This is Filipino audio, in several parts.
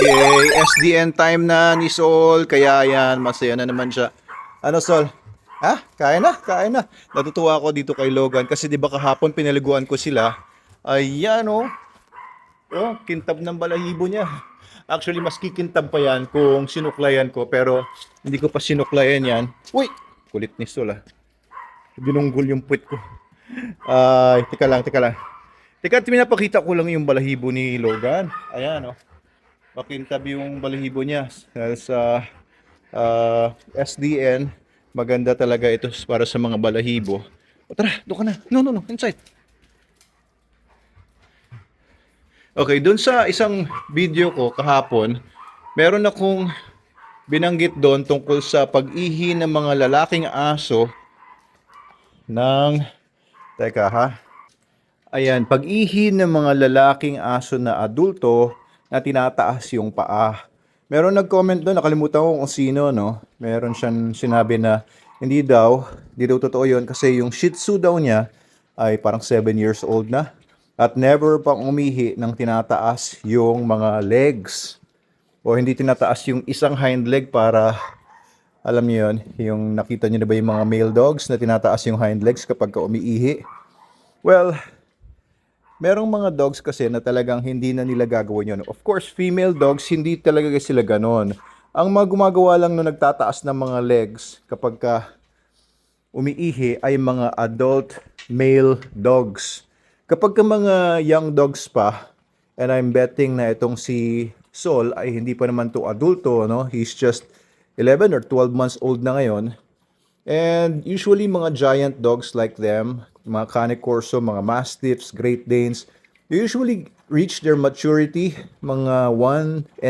Okay, SDN time na ni Sol. Kaya yan, masaya na naman siya. Ano Sol? Ha? Kain na, kain na. Natutuwa ako dito kay Logan kasi 'di ba kahapon pinaliguan ko sila. Ayan oh. Oh, kintab ng balahibo niya. Actually, mas kikintab pa yan kung sinuklayan ko pero hindi ko pa sinuklayan yan. Uy! Kulit ni Sol ah. Binunggol yung puwet ko. Ay, teka lang, teka lang. Teka, pinapakita ko lang yung balahibo ni Logan. Ayan oh. Makintab yung balahibo niya sa SDN. Maganda talaga ito para sa mga balahibo. O tara, doon ka na. No, no, no, inside. Okay, doon sa isang video ko kahapon, meron akong binanggit doon tungkol sa pag-ihi ng mga lalaking aso ng... Teka ha. Ayan, pag-ihi ng mga lalaking aso na adulto na tinataas yung paa. Meron nag-comment doon, nakalimutan ko kung sino, no? Meron siyang sinabi na hindi daw totoo yun kasi yung Shih Tzu daw niya ay parang 7 years old na at never pang umihi ng tinataas yung mga legs o hindi tinataas yung isang hind leg para, alam niyo yun, yung nakita niyo na ba yung mga male dogs na tinataas yung hind legs kapag umiihi? Well, merong mga dogs kasi na talagang hindi na nila gagawin yun. Of course, female dogs, hindi talaga sila ganon. Ang mga gumagawa lang no nagtataas ng mga legs kapag umiihi ay mga adult male dogs. Kapag ka mga young dogs pa, and I'm betting na itong si Sol ay hindi pa naman to adulto, no? He's just 11 or 12 months old na ngayon. And usually mga giant dogs like them, mga Cane Corso, mga Mastiffs, Great Danes, they usually reach their maturity mga 1.5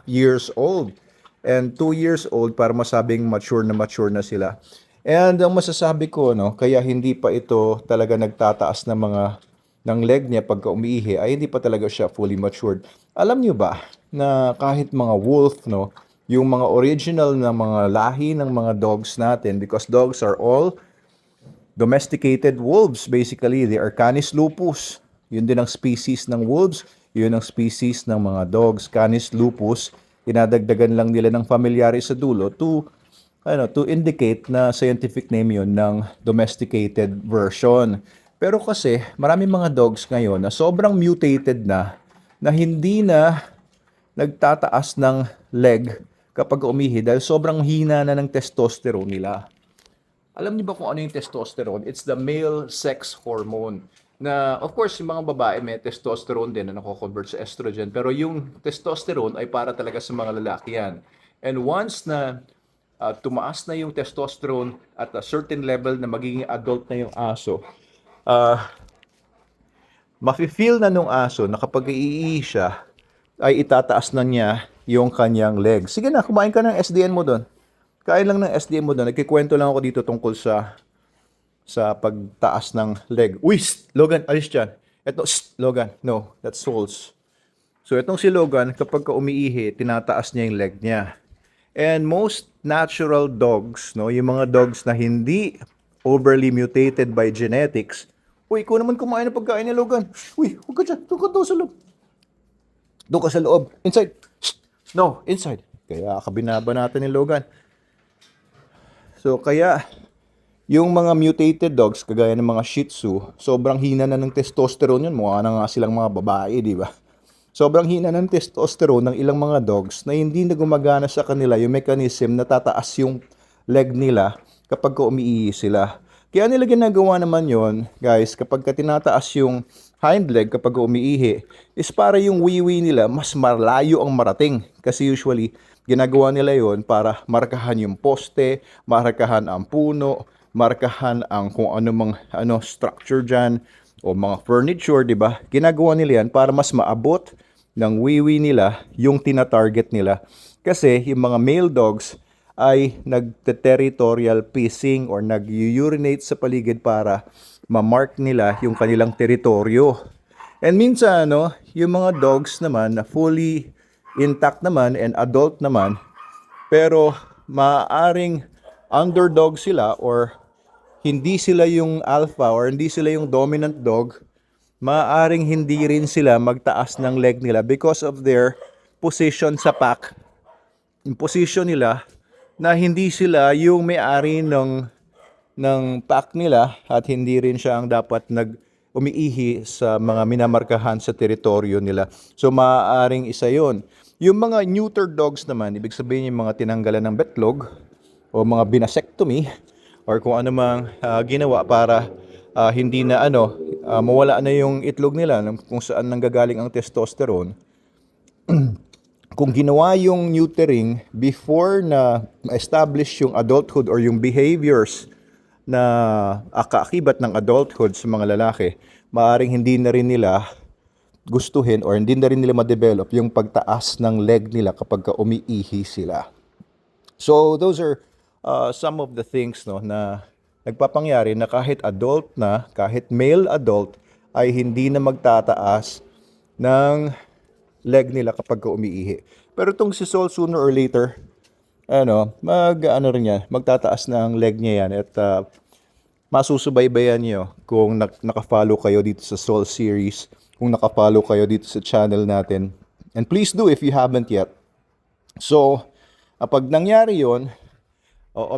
years old and 2 years old para masabing mature na sila. And ang masasabi ko, no, kaya hindi pa ito talaga nagtataas ng leg niya pagka umiihi ay hindi pa talaga siya fully matured. Alam niyo ba na kahit mga wolf, no, yung mga original na mga lahi ng mga dogs natin, because dogs are all domesticated wolves basically. They are Canis lupus. Yun din ang species ng wolves, yun ang species ng mga dogs. Canis lupus, dinadagdagan lang nila ng familiarity sa dulo to indicate na scientific name yun ng domesticated version. Pero kasi maraming mga dogs ngayon na sobrang mutated na hindi na nagtataas ng leg kapag umihi dahil sobrang hina na ng testosterone nila. Alam niyo ba kung ano yung testosterone? It's the male sex hormone. Na of course yung mga babae may testosterone din na nako-convert sa estrogen, pero yung testosterone ay para talaga sa mga lalaki yan. And once na tumaas na yung testosterone at a certain level na magiging adult na yung aso, mafe-feel na nung aso na kapag iihi siya, ay itataas na niya yung kanyang legs. Sige na, kumain ka ng SDN mo doon. Kain lang ng SDN mo doon. Nagkikwento lang ako dito tungkol sa pagtaas ng leg. Uy, Logan, alis dyan. Ito, Logan, no, that's Souls. So, itong si Logan, kapag umiihi, tinataas niya yung leg niya. And most natural dogs, no, yung mga dogs na hindi overly mutated by genetics, uy, ikaw naman kumain ng pagkain ni Logan. Uy, huwag ka dyan. Doon ka doon sa loob. Doon ka sa loob. Inside. No, inside. Kaya kabinaba natin ni Logan. So, kaya yung mga mutated dogs, kagaya ng mga Shih Tzu, sobrang hina na ng testosterone yun. Mukha na nga silang mga babae, di ba? Sobrang hina ng testosterone ng ilang mga dogs na hindi na gumagana sa kanila yung mechanism na tataas yung leg nila kapag umiihi sila. Kaya nila ginagawa naman yon, guys, kapag tinataas yung hind leg kapag umiihi, is para yung wiwi nila mas malayo ang marating. Kasi usually, ginagawa nila yon para markahan yung poste, markahan ang puno, markahan ang kung ano structure dyan, o mga furniture, di ba? Ginagawa nila yan para mas maabot ng wiwi nila yung tina-target nila. Kasi yung mga male dogs ay nagte-territorial pissing or nag-urinate sa paligid para ma-mark nila yung kanilang teritoryo. And minsan, yung mga dogs naman na fully intact naman and adult naman, pero maaaring underdog sila or hindi sila yung alpha or hindi sila yung dominant dog, maaaring hindi rin sila magtaas ng leg nila because of their position sa pack, yung position nila na hindi sila yung may-ari ng pack nila at hindi rin siya ang dapat umiihi sa mga minamarkahan sa teritoryo nila. So maaaring isa yon. Yung mga neuter dogs naman, ibig sabihin yung mga tinanggalan ng betlog o mga binasectomy or kung ano mang ginawa para hindi na mawala na yung itlog nila kung saan nanggagaling ang testosterone. Kung ginawa yung neutering before na establish yung adulthood or yung behaviors na kaakibat ng adulthood sa mga lalaki, maaaring hindi na rin nila gustuhin or hindi na rin nila ma-develop yung pagtaas ng leg nila kapag umiihi sila. So those are some of the things na nagpapangyari na kahit adult na, kahit male adult, ay hindi na magtataas ng leg nila kapag umiihi. Pero itong si Sol, sooner or later, magtataas na ang leg niya yan at masusubaybayan niyo kung nakafollow kayo dito sa Sol series, kung nakafollow kayo dito sa channel natin. And please do if you haven't yet. So, pag nangyari yon,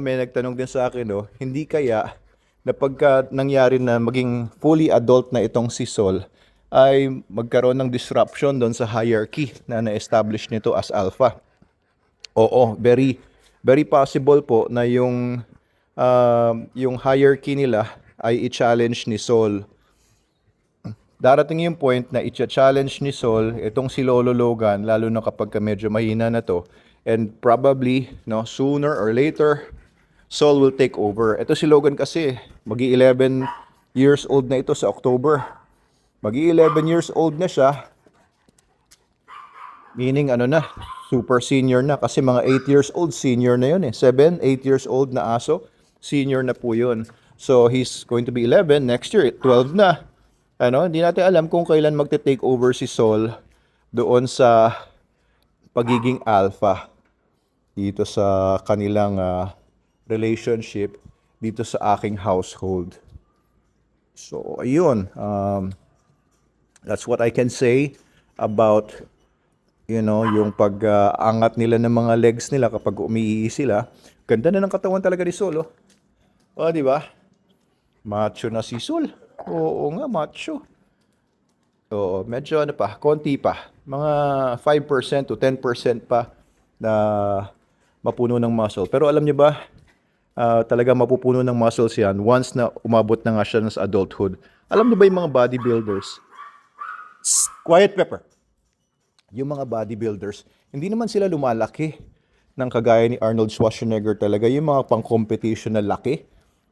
may nagtanong din sa akin, hindi kaya na pagka nangyari na maging fully adult na itong si Sol, ay magkaroon ng disruption doon sa hierarchy na na-establish nito as alpha. Oo, very very possible po na yung hierarchy nila ay i-challenge ni Sol. Darating yung point na i-challenge ni Sol itong si Lolo Logan, lalo na kapag medyo mahina na to, and probably sooner or later Sol will take over. Ito si Logan kasi magi 11 years old na ito sa October. Magi 11 years old na siya. Meaning super senior na kasi mga 8 years old senior na yun 7, 8 years old na aso, senior na po yun. So he's going to be 11 next year, 12 na. Hindi natin alam kung kailan magte-take over si Sol doon sa pagiging alpha dito sa kanilang relationship dito sa aking household. So ayun, that's what I can say about yung pag-angat nila ng mga legs nila kapag umiihi sila. Ganda na ng katawan talaga ni Sol, di ba? Macho na si Sol. Oo nga, macho. Oo, medyo konti pa. Mga 5% to 10% pa na mapuno ng muscle. Pero alam niyo ba, talaga mapupuno ng muscles yan once na umabot na nga siya sa adulthood. Alam niyo ba yung mga bodybuilders? Quiet, Pepper. Yung mga bodybuilders, hindi naman sila lumalaki ng kagaya ni Arnold Schwarzenegger talaga, yung mga pang-competition na laki,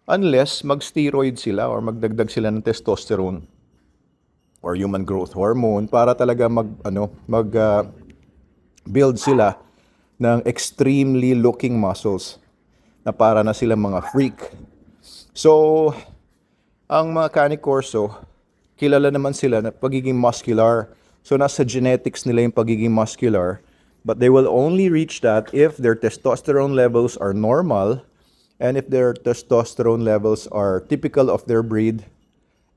unless mag-steroid sila or magdagdag sila ng testosterone or human growth hormone para talaga build sila ng extremely looking muscles na para na sila mga freak. So, ang mga Cane Corso, kilala naman sila na pagiging muscular. So nasa genetics nila yung pagiging muscular, but they will only reach that if their testosterone levels are normal and if their testosterone levels are typical of their breed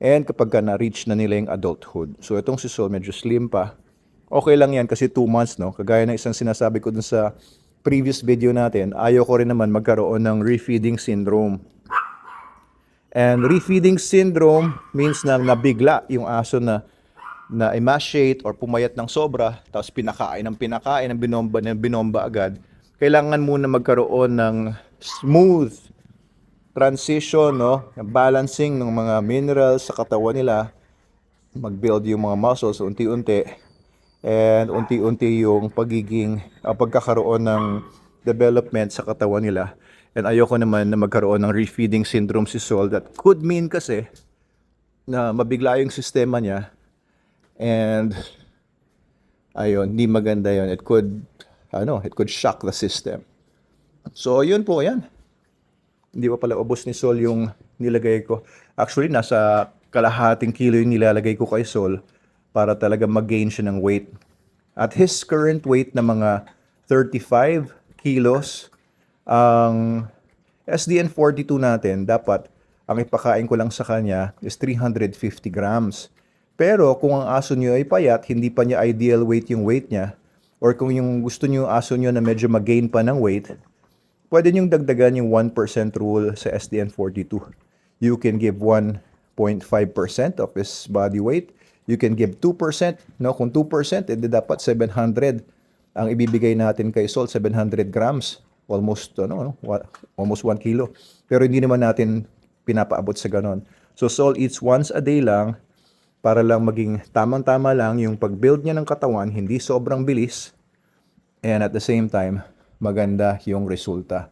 and kapag na-reach na nila yung adulthood. So itong si Sol medyo slim pa. Okay lang yan kasi 2 months, Kagaya ng isang sinasabi ko dun sa previous video natin, ayaw ko rin naman magkaroon ng refeeding syndrome. And refeeding syndrome means na nabigla yung aso na emaciate or pumayat ng sobra, tapos pinakain ng binomba agad. Kailangan muna magkaroon ng smooth transition, balancing ng mga minerals sa katawan nila, mag-build yung mga muscles unti-unti, and unti-unti yung pagkakaroon ng development sa katawan nila. And ayoko naman na magkaroon ng refeeding syndrome si Sol. That could mean kasi na mabigla yung sistema niya. And ayun, hindi maganda yon. It could shock the system. So yun po, yan. Hindi pa pala ubos ni Sol yung nilagay ko. Actually, nasa kalahating kilo yung nilalagay ko kay Sol para talaga mag-gain siya ng weight. At his current weight na mga 35 kilos, ang SDN 42 natin, dapat ang ipakain ko lang sa kanya is 350 grams. Pero kung ang aso niyo ay payat, hindi pa niya ideal weight yung weight niya, or kung yung gusto nyo yung aso nyo na medyo mag-gain pa ng weight, pwede nyo dagdagan yung 1% rule sa SDN42. You can give 1.5% of his body weight. You can give 2%. No? Kung 2%, edi dapat 700 ang ibibigay natin kay Sol, 700 grams. Almost, almost 1 kilo. Pero hindi naman natin pinapaabot sa ganon. So Sol eats once a day lang para lang maging tamang-tama lang yung pag-build niya ng katawan, hindi sobrang bilis. And at the same time, maganda yung resulta.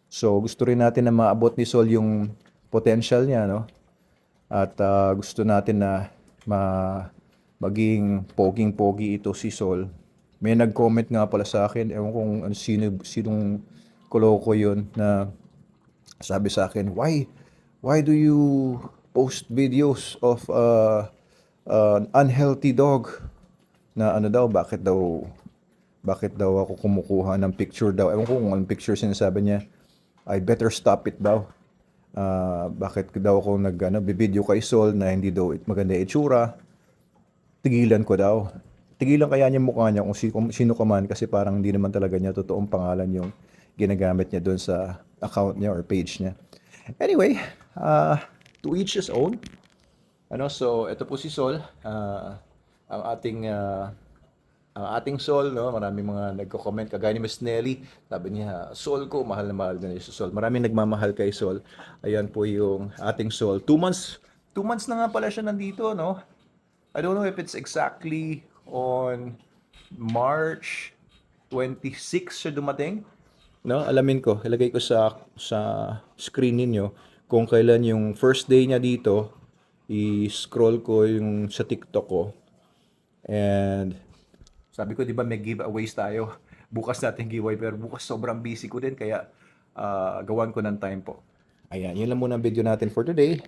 So gusto rin natin na maabot ni Sol yung potential niya, no? At gusto natin na maging poging-pogi ito si Sol. May nag-comment nga pala sa akin, ewan kung sinong koloko yun, na sabi sa akin, why do you post videos of an unhealthy dog? Na ano daw, bakit daw ako kumukuha ng picture daw. Ewan ko kung anong picture sinasabi niya. I better stop it daw. Bakit daw ako bibideo kay Sol na hindi daw maganda itsura. Tigilan ko daw. Tigilan kaya niya mukha niya kung sino ka man, kasi parang hindi naman talaga niya totoong pangalan yung ginagamit niya doon sa account niya or page niya. Anyway, to each his own. So ito po si Sol, ang ating Sol, no? Maraming mga nagko-comment kagaya ni Miss Nelly. Sabi niya, Sol ko, mahal na mahal na si Sol. Maraming nagmamahal kay Sol. Ayan po yung ating Sol. 2 months na nga pala siya nandito, no? I don't know if it's exactly on March 26 siya dumating. No, alamin ko, ilagay ko sa screen ninyo kung kailan yung first day niya dito. I-scroll ko yung sa TikTok ko. And sabi ko, di ba may giveaways tayo? Bukas natin giveaway, pero bukas sobrang busy ko din, kaya gawan ko ng time po. Ayan, yun lang muna ang video natin for today.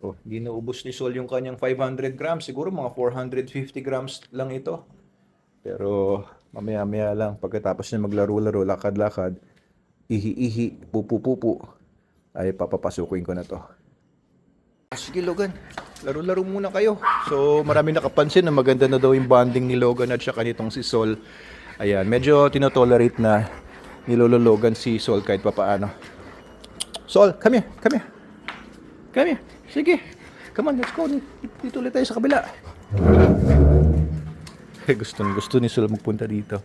Hindi naubos ni Sol yung kanyang 500 grams. Siguro mga 450 grams lang ito. Pero mamaya-maya lang, pagkatapos niya maglaro-laro, lakad-lakad, ihi-ihi, pupu-pupu, ay papapasukin ko na to. Sige Logan, laro-laro muna kayo. So maraming nakapansin na maganda na daw yung bonding ni Logan at saka nitong si Sol. Ayan, medyo tinotolerate na ni Lolo Logan si Sol kahit papaano. Sol, come here. Sige, come on, let's go. Dito ulit tayo sa kabila. Gusto ni Sol magpunta dito.